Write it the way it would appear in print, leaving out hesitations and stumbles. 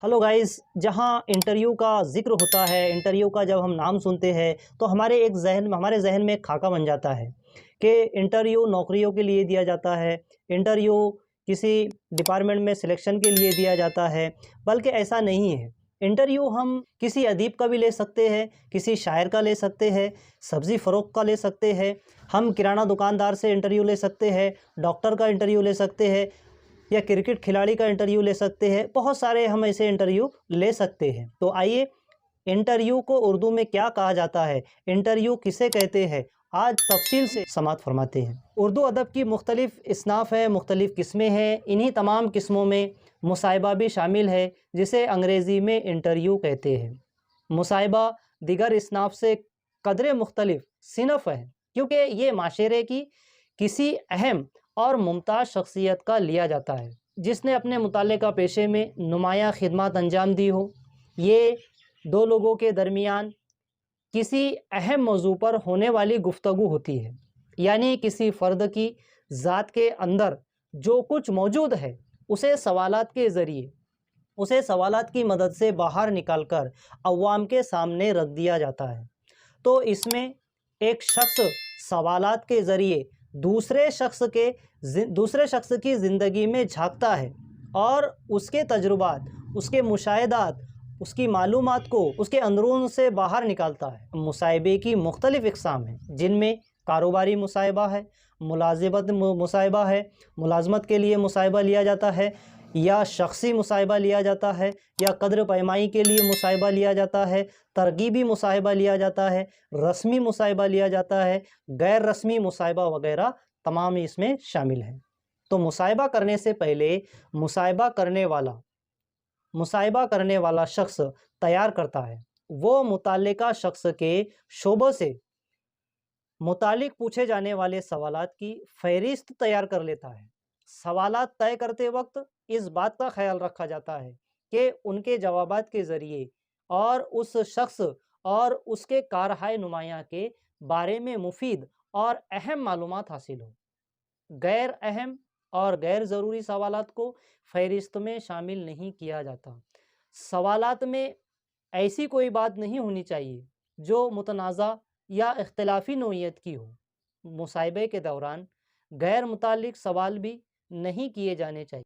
Hello guys. जहाँ interview का ज़िक्र होता है, इंटरव्यू का जब हम नाम सुनते हैं तो हमारे ज़हन में एक खाका बन जाता है कि इंटरव्यू नौकरियों के लिए दिया जाता है, इंटरव्यू किसी डिपार्टमेंट में सिलेक्शन के लिए दिया जाता है। बल्कि ऐसा नहीं है। इंटरव्यू हम किसी अदीब का भी ले सकते हैं, किसी शायर का ले सकते हैं, सब्ज़ी फ़रोख्त का ले सकते हैं, हम किराना दुकानदार से इंटरव्यू ले सकते हैं, डॉक्टर का इंटरव्यू ले सकते हैं, या क्रिकेट खिलाड़ी का इंटरव्यू ले सकते हैं। बहुत सारे हम ऐसे इंटरव्यू ले सकते हैं। तो आइए, इंटरव्यू को उर्दू में क्या कहा जाता है, इंटरव्यू किसे कहते हैं, आज तफसील से समाअत फरमाते हैं। उर्दू अदब की मुख्तलिफ़ इसनाफ़ है, मुख्तलिफ़ किस्में हैं। इन्हीं तमाम किस्मों में मुसाहिबा भी शामिल है, जिसे अंग्रेज़ी में इंटरव्यू कहते हैं। मुसाहिबा दिगर इसनाफ़ से कदरे मुख्तलिफ़ सिनफ़ है, क्योंकि ये माशरे की किसी अहम और मुमताज़ शख्सियत का लिया जाता है, जिसने अपने मुताल्लिक़ा पेशे में नुमायाँ खिदमत अंजाम दी हो। ये दो लोगों के दरमियान किसी अहम मौजू पर होने वाली गुफ्तगू होती है, यानी किसी फ़र्द की ज़ात के अंदर जो कुछ मौजूद है उसे सवालात की मदद से बाहर निकाल कर अवाम के सामने रख दिया जाता है। तो इसमें एक शख्स सवालात के ज़रिए दूसरे शख्स की ज़िंदगी में झांकता है और उसके तजुर्बात, उसके मुशाहिदात, उसकी मालूमात को उसके अंदरून से बाहर निकालता है। मुसाहिबे की मुख्तलिफ़ इक़साम हैं, जिनमें कारोबारी मुसाहिबा है, मुलाज़मत मुसाहिबा है, मुलाज़मत के लिए मुसाहिबा लिया जाता है, या शख्सी मुसाहिबा लिया जाता है, या कद्र पैमाई के लिए मुसाहिबा लिया जाता है, तरगीबी मुसाहिबा लिया जाता है, रस्मी मुसाहिबा लिया जाता है, गैर रस्मी मुसाहिबा वगैरह तमाम इसमें शामिल हैं। तो मुसाहिबा करने से पहले मुसाहिबा करने वाला शख्स तैयार करता है। वो मुताल्लिका शख्स के शोबों से मुतालिक पूछे जाने वाले सवालात की फ़हरिस्त तैयार कर लेता है। सवालात तय करते वक्त इस बात का ख्याल रखा जाता है कि उनके जवाबात के ज़रिए और उस शख्स और उसके कारहाय नुमायाँ के बारे में मुफीद और अहम मालूमात हासिल हो। गैर अहम और गैर ज़रूरी सवालात को फ़हरिस्त में शामिल नहीं किया जाता। सवालात में ऐसी कोई बात नहीं होनी चाहिए जो मुतनाज़ा या इख्तिलाफ़ी नौइयत की हो। मुसाहिबे के दौरान गैर मुताल्लिक़ सवाल भी नहीं किए जाने चाहिए।